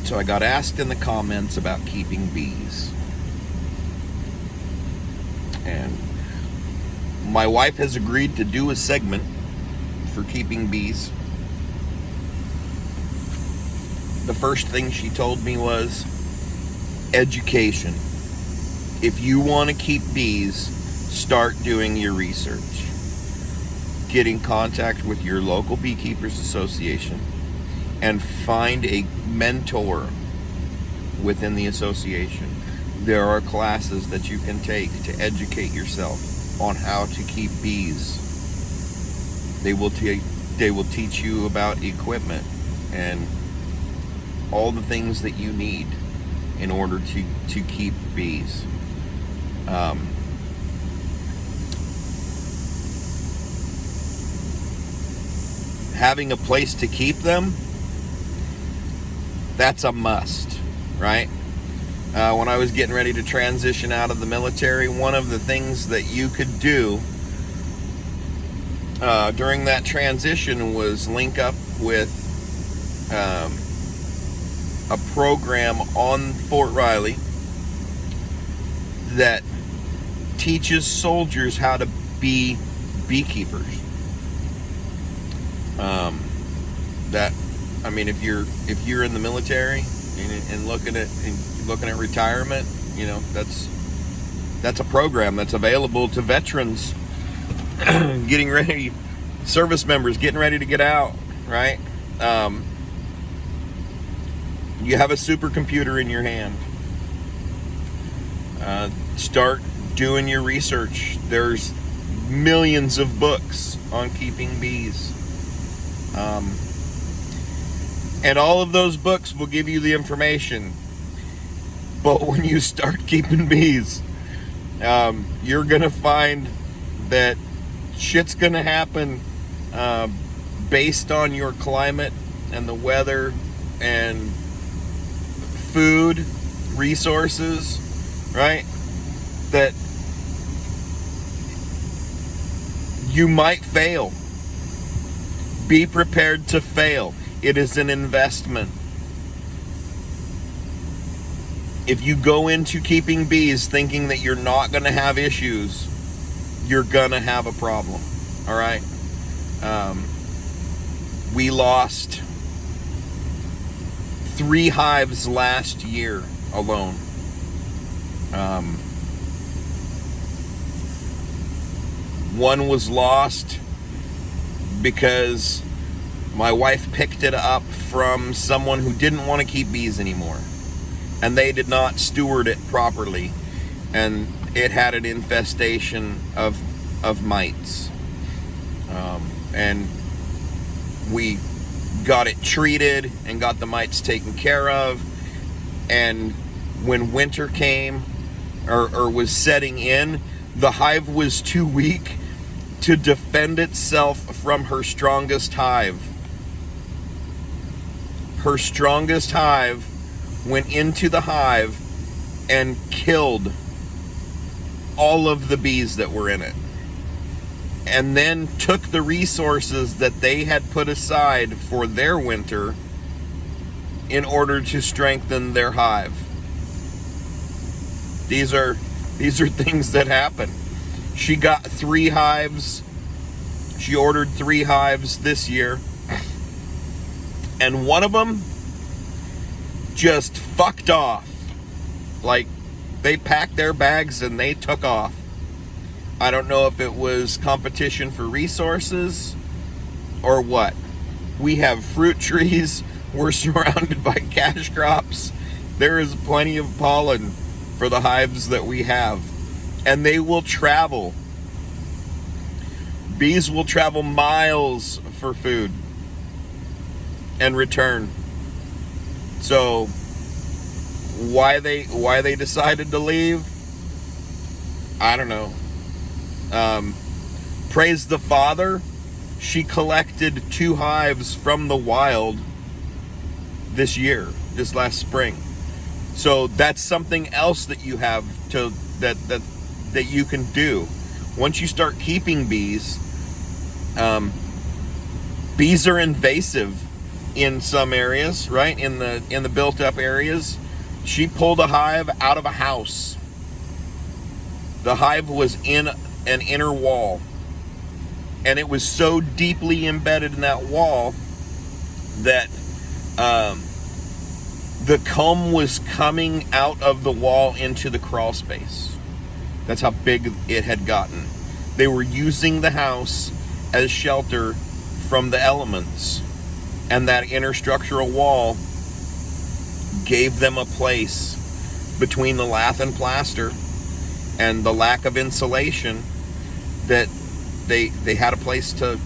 So I got asked in the comments about keeping bees. And my wife has agreed to do a segment for keeping bees. The first thing she told me was education. If you want to keep bees, start doing your research. Get in contact with your local beekeepers association and find a mentor within the association. There are classes that you can take to educate yourself on how to keep bees. They will teach you about equipment and all the things that you need in order to keep bees. Having a place to keep them, that's a must, right? When I was getting ready to transition out of the military, one of the things that you could do during that transition was link up with a program on Fort Riley that teaches soldiers how to be beekeepers. If you're in the military and looking at retirement, you know, that's a program that's available to veterans getting ready, service members getting ready to get out, right? You have a supercomputer in your hand. Start doing your research. There's millions of books on keeping bees. And all of those books will give you the information. But when you start keeping bees, you're going to find that shit's going to happen based on your climate and the weather and food, resources, right? That you might fail. Be prepared to fail. It is an investment. If you go into keeping bees thinking that you're not going to have issues, you're going to have a problem. All right? We lost 3 hives last year alone. One was lost because my wife picked it up from someone who didn't want to keep bees anymore, and they did not steward it properly, and it had an infestation of mites, and we got it treated and got the mites taken care of. And when winter came or was setting in, the hive was too weak to defend itself from her strongest hive. Her strongest hive went into the hive and killed all of the bees that were in it, and then took the resources that they had put aside for their winter in order to strengthen their hive. These are things that happen. She got 3 hives. She ordered 3 hives this year, and one of them just fucked off. Like, they packed their bags and they took off. I don't know if it was competition for resources or what. We have fruit trees. We're surrounded by cash crops. There is plenty of pollen for the hives that we have. And they will travel. Bees will travel miles for food and return. So why they decided to leave, I don't know. Praise the Father, she collected 2 hives from the wild this last spring. So that's something else that you have that you can do. Once you start keeping bees, bees are invasive in some areas, right? In the built up areas. She pulled a hive out of a house. The hive was in an inner wall, and it was so deeply embedded in that wall that the comb was coming out of the wall into the crawl space. That's how big it had gotten. They were using the house as shelter from the elements, and that inner structural wall gave them a place between the lath and plaster and the lack of insulation, that they had a place to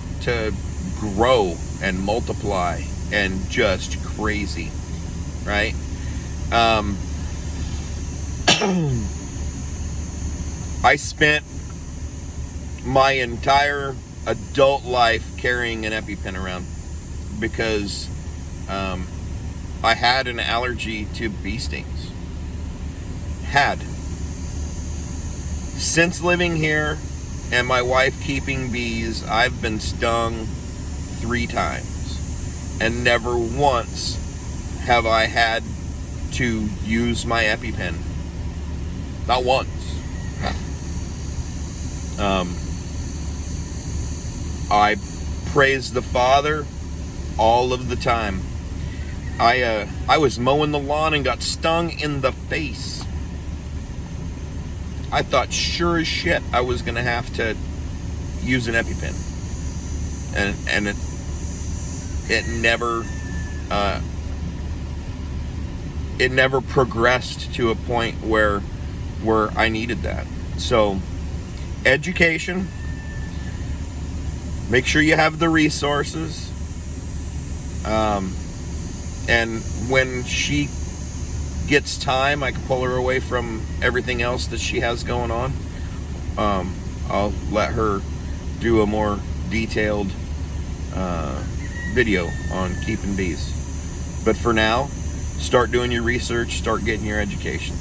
grow and multiply and just crazy, right? I spent my entire adult life carrying an EpiPen around because I had an allergy to bee stings. Since living here and my wife keeping bees, I've been stung 3 times, and never once have I had to use my EpiPen. Not once. I praise the Father all of the time. I was mowing the lawn and got stung in the face. I thought sure as shit I was gonna have to use an EpiPen, and it never progressed to a point where I needed that. So, education. Make sure you have the resources. And when she gets time, I can pull her away from everything else that she has going on. I'll let her do a more detailed video on keeping bees. But for now, start doing your research, start getting your education.